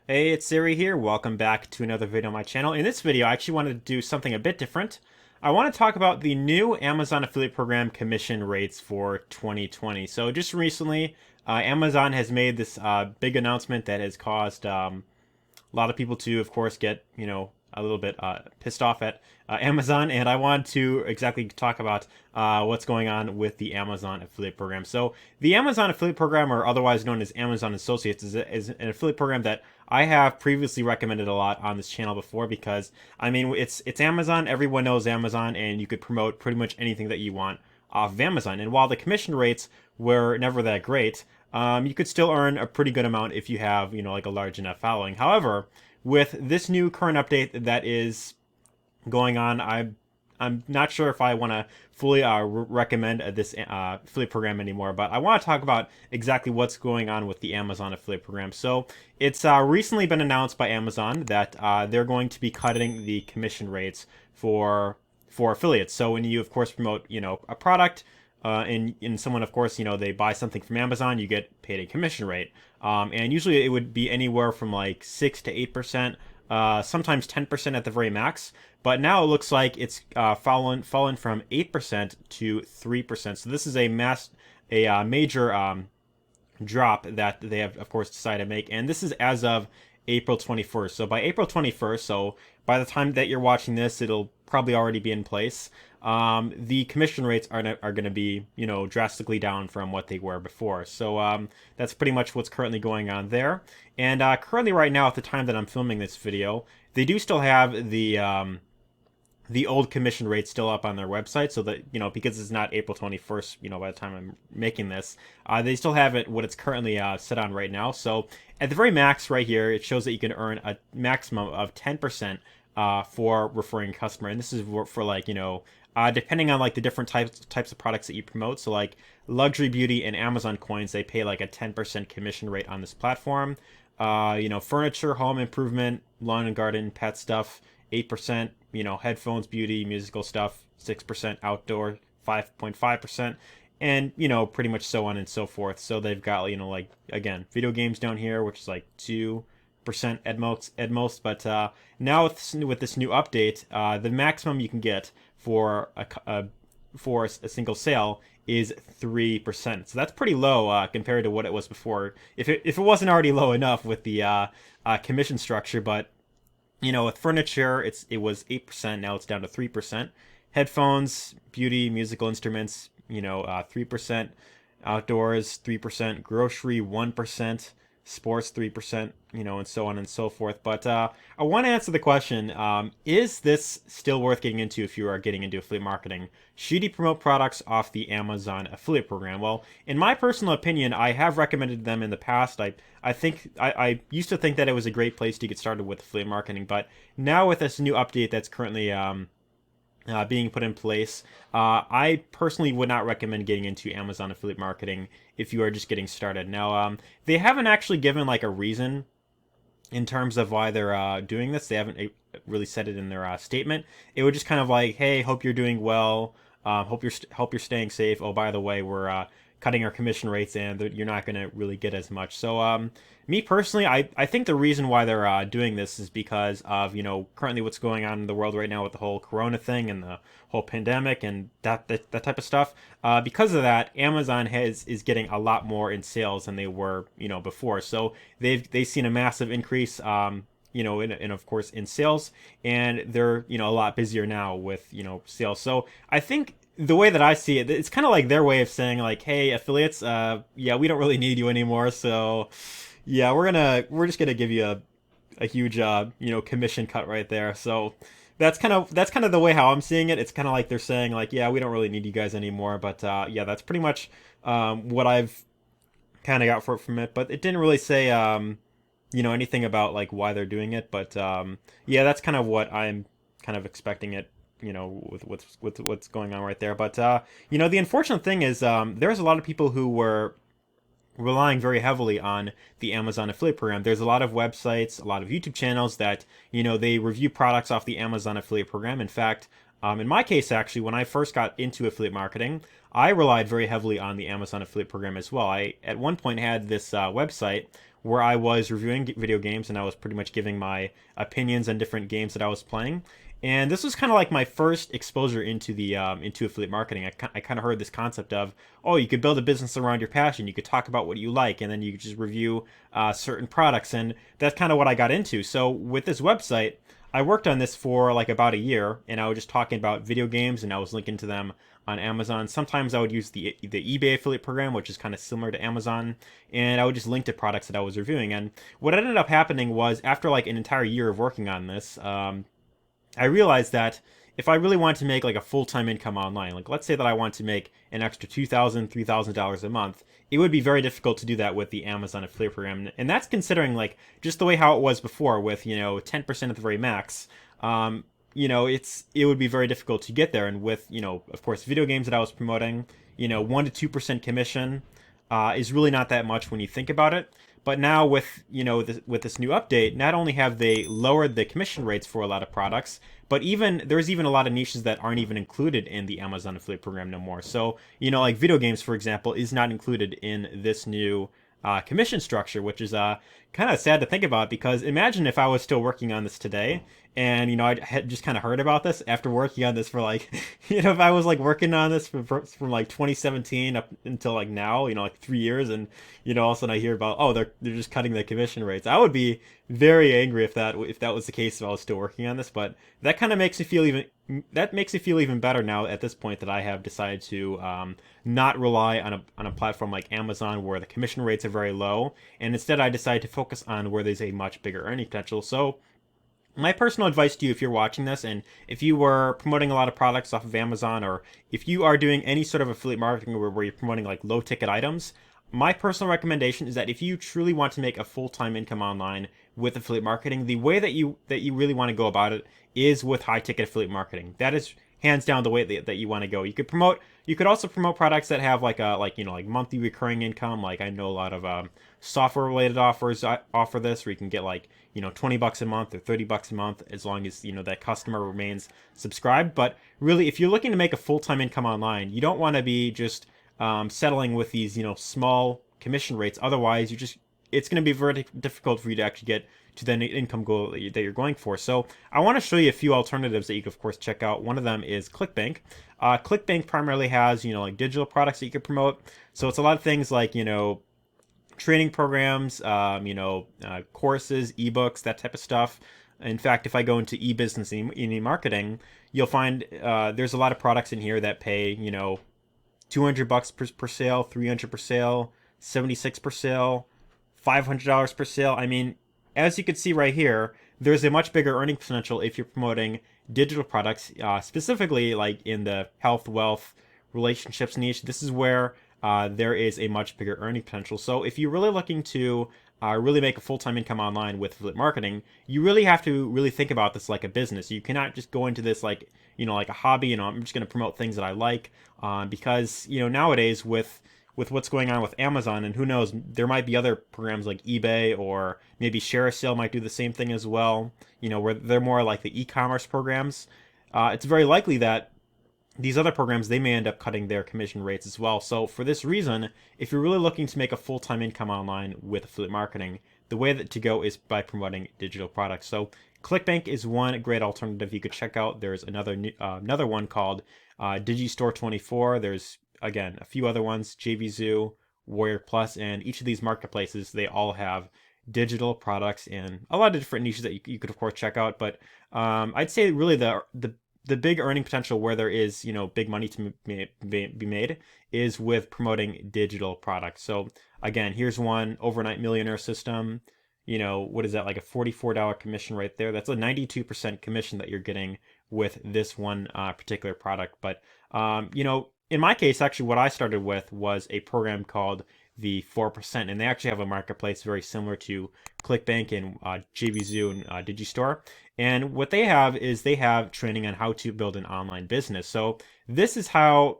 Hey, it's Arie here. Welcome back to another video on my channel. In this video, I actually wanted to do something a bit different. I want to talk about the new Amazon affiliate program commission rates for 2020. So just recently, Amazon has made this big announcement that has caused a lot of people to, of course, get, a little bit pissed off at Amazon, and I wanted to exactly talk about what's going on with the Amazon affiliate program. So the Amazon affiliate program, or otherwise known as Amazon Associates, is an affiliate program that I have previously recommended a lot on this channel before because, I mean, it's Amazon, everyone knows Amazon, and you could promote pretty much anything that you want off of Amazon. And while the commission rates were never that great, you could still earn a pretty good amount if you have, like a large enough following. However, with this new current update that is going on, I'm not sure if I want to fully recommend this affiliate program anymore, but I want to talk about exactly what's going on with the Amazon affiliate program. So it's recently been announced by Amazon that they're going to be cutting the commission rates for affiliates. So when you, of course, promote, a product, and someone, of course, they buy something from Amazon, you get paid a commission rate. And usually it would be anywhere from like 6 to 8%, sometimes 10% at the very max. But now it looks like it's fallen from 8% to 3%. So this is a major drop that they have, of course, decided to make. And this is as of April 21st. So by April 21st, so by the time that you're watching this, it'll probably already be in place. The commission rates are going to be, drastically down from what they were before. So that's pretty much what's currently going on there. And currently right now, at the time that I'm filming this video, they do still have the old commission rate still up on their website, so that, because it's not April 21st, by the time I'm making this, they still have it what it's currently set on right now. So at the very max right here, it shows that you can earn a maximum of 10% for referring customer, and this is for like, depending on like the different types of products that you promote. So like luxury beauty and Amazon coins, they pay like a 10% commission rate on this platform. Furniture, home improvement, lawn and garden, pet stuff, 8%, headphones, beauty, musical stuff, 6%, outdoor, 5.5%, and, pretty much so on and so forth. So they've got, like, again, video games down here, which is like 2% at most. But now with this new update, the maximum you can get for a single sale is 3%. So that's pretty low compared to what it was before. If it wasn't already low enough with the commission structure, but with furniture, it was 8%. Now it's down to 3%. Headphones, beauty, musical instruments, 3%. Outdoors, 3%. Grocery, 1%. Sports, 3%. And so on and so forth. But I want to answer the question: is this still worth getting into if you are getting into affiliate marketing? Should you promote products off the Amazon affiliate program? Well, in my personal opinion, I have recommended them in the past. I used to think that it was a great place to get started with affiliate marketing, but now with this new update that's currently being put in place, I personally would not recommend getting into Amazon affiliate marketing if you are just getting started. Now, they haven't actually given like a reason in terms of why they're doing this. They haven't really said it in their statement. It would just kind of like, hey, hope you're doing well. Hope you're staying safe. Oh, by the way, we're cutting our commission rates, and you're not going to really get as much. So, me personally, I think the reason why they're doing this is because of, currently what's going on in the world right now with the whole Corona thing and the whole pandemic and that type of stuff. Because of that, Amazon is getting a lot more in sales than they were, before. So they've seen a massive increase. And of course in sales, and they're, a lot busier now with, sales. So I think the way that I see it, it's kind of like their way of saying like, hey, affiliates, yeah, we don't really need you anymore. So yeah, we're just gonna give you a huge, commission cut right there. So that's kind of the way how I'm seeing it. It's kind of like they're saying like, yeah, we don't really need you guys anymore. But yeah, that's pretty much what I've kind of got from it. But it didn't really say anything about like why they're doing it. But yeah, that's kind of what I'm kind of expecting it, with what's going on right there. But the unfortunate thing is, there's a lot of people who were relying very heavily on the Amazon affiliate program. There's a lot of websites, a lot of YouTube channels that, they review products off the Amazon affiliate program. In fact, In my case, actually, when I first got into affiliate marketing, I relied very heavily on the Amazon affiliate program as well. I, at one point, had this website where I was reviewing video games and I was pretty much giving my opinions on different games that I was playing. And this was kind of like my first exposure into the into affiliate marketing. I kind of heard this concept of, oh, you could build a business around your passion. You could talk about what you like, and then you could just review certain products. And that's kind of what I got into. So with this website, I worked on this for like about a year, and I was just talking about video games, and I was linking to them on Amazon. Sometimes I would use the eBay affiliate program, which is kind of similar to Amazon, and I would just link to products that I was reviewing. And what ended up happening was, after like an entire year of working on this, I realized that if I really wanted to make like a full-time income online, like let's say that I want to make an extra $2,000, $3,000 a month, it would be very difficult to do that with the Amazon affiliate program. And that's considering like just the way how it was before with, 10% at the very max. It would be very difficult to get there. And with, of course, video games that I was promoting, 1 to 2% commission is really not that much when you think about it. But now with with this new update, not only have they lowered the commission rates for a lot of products, but there's even a lot of niches that aren't even included in the Amazon affiliate program no more. So like video games, for example, is not included in this new commission structure, which is kind of sad to think about, because imagine if I was still working on this today, and I had just kind of heard about this after working on this for like if I was like working on this from like 2017 up until like now, like 3 years, and all of a sudden I hear about, oh, they're just cutting the commission rates. I would be very angry if that was the case if I was still working on this. But that kind of makes me feel even better now at this point, that I have decided to not rely on a platform like Amazon where the commission rates are very low, and instead I decided to focus on where there's a much bigger earning potential. So my personal advice to you, if you're watching this, and if you were promoting a lot of products off of Amazon, or if you are doing any sort of affiliate marketing where you're promoting like low ticket items, my personal recommendation is that if you truly want to make a full-time income online with affiliate marketing, the way that you really want to go about it is with high ticket affiliate marketing. That is hands down the way that you want to go. You could also promote products that have like monthly recurring income. Like I know a lot of software related offers offer this, where you can get like $20 a month or $30 a month, as long as that customer remains subscribed. But really, if you're looking to make a full-time income online, you don't want to be just settling with these small commission rates. Otherwise, it's going to be very difficult for you to actually get to the income goal that you're going for. So I want to show you a few alternatives that you can, of course, check out. One of them is Clickbank. Clickbank primarily has like digital products that you could promote. So it's a lot of things like training programs, courses, ebooks, that type of stuff. In fact, if I go into e-business and e-marketing, you'll find there's a lot of products in here that pay $200 per sale, $300 per sale, $76 per sale, $500 per sale. I mean, as you can see right here, there's a much bigger earning potential if you're promoting digital products, specifically like in the health, wealth, relationships niche. This is where there is a much bigger earning potential. So if you're really looking to really make a full-time income online with affiliate marketing, you really have to really think about this like a business. You cannot just go into this like like a hobby. I'm just going to promote things that I like, because nowadays with what's going on with Amazon, and who knows, there might be other programs like eBay, or maybe Share a Sale might do the same thing as well, where they're more like the e-commerce programs. It's very likely that these other programs, they may end up cutting their commission rates as well. So for this reason, if you're really looking to make a full-time income online with affiliate marketing, the way to go is by promoting digital products. So Clickbank is one great alternative you could check out. There's another one called Digistore24. There's, again, a few other ones, JVZoo, Warrior Plus, and each of these marketplaces, they all have digital products in a lot of different niches that you could, of course, check out. But I'd say really the big earning potential where there is big money to be made is with promoting digital products. So again, here's one, Overnight Millionaire System. What is that, like a $44 commission right there? That's a 92% commission that you're getting with this one particular product. But in my case, actually, what I started with was a program called the 4%, and they actually have a marketplace very similar to Clickbank and JVZoo and Digistore. And what they have is they have training on how to build an online business. So this is how,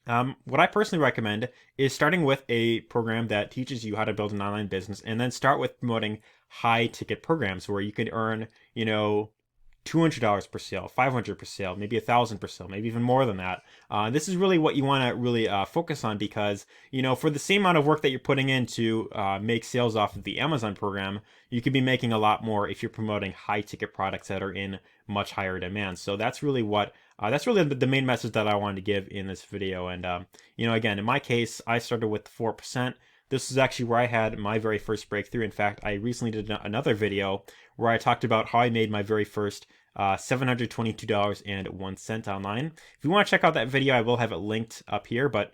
what I personally recommend is starting with a program that teaches you how to build an online business, and then start with promoting high ticket programs where you can earn, $200 per sale, $500 per sale, maybe $1,000 per sale, maybe even more than that. This is really what you want to really focus on, because for the same amount of work that you're putting in to make sales off of the Amazon program, you could be making a lot more if you're promoting high ticket products that are in much higher demand. So that's really what that's really the main message that I wanted to give in this video. And again, in my case, I started with 4%. This is actually where I had my very first breakthrough. In fact, I recently did another video where I talked about how I made my very first $722.01 online. If you want to check out that video, I will have it linked up here. But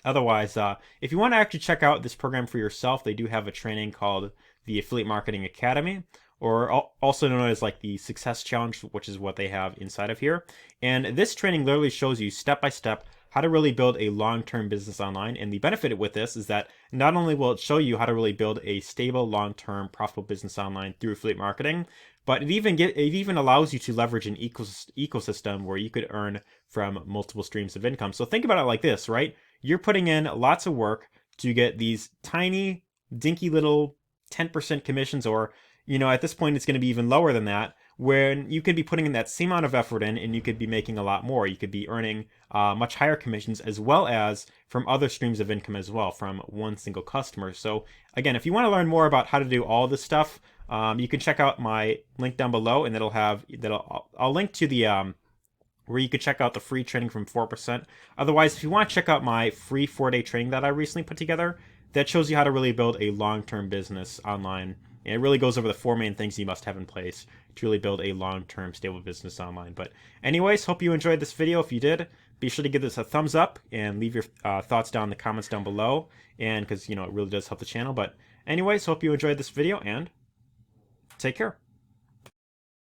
otherwise, if you want to actually check out this program for yourself, they do have a training called the Affiliate Marketing Academy, or also known as like the Success Challenge, which is what they have inside of here. And this training literally shows you step by step how to really build a long-term business online. And the benefit with this is that not only will it show you how to really build a stable, long-term, profitable business online through affiliate marketing, but it even allows you to leverage an ecosystem where you could earn from multiple streams of income. So think about it like this, right? You're putting in lots of work to get these tiny, dinky little 10% commissions, or at this point, it's going to be even lower than that, when you could be putting in that same amount of effort in and you could be making a lot more. You could be earning much higher commissions, as well as from other streams of income as well from one single customer. So again, if you want to learn more about how to do all this stuff, you can check out my link down below, and I'll link to the where you could check out the free training from 4%. Otherwise, if you want to check out my free 4-day training that I recently put together, that shows you how to really build a long-term business online. And it really goes over the 4 main things you must have in place to really build a long-term stable business online. But anyways, hope you enjoyed this video. If you did, be sure to give this a thumbs up and leave your thoughts down in the comments down below. And because, it really does help the channel. But anyways, hope you enjoyed this video, and take care.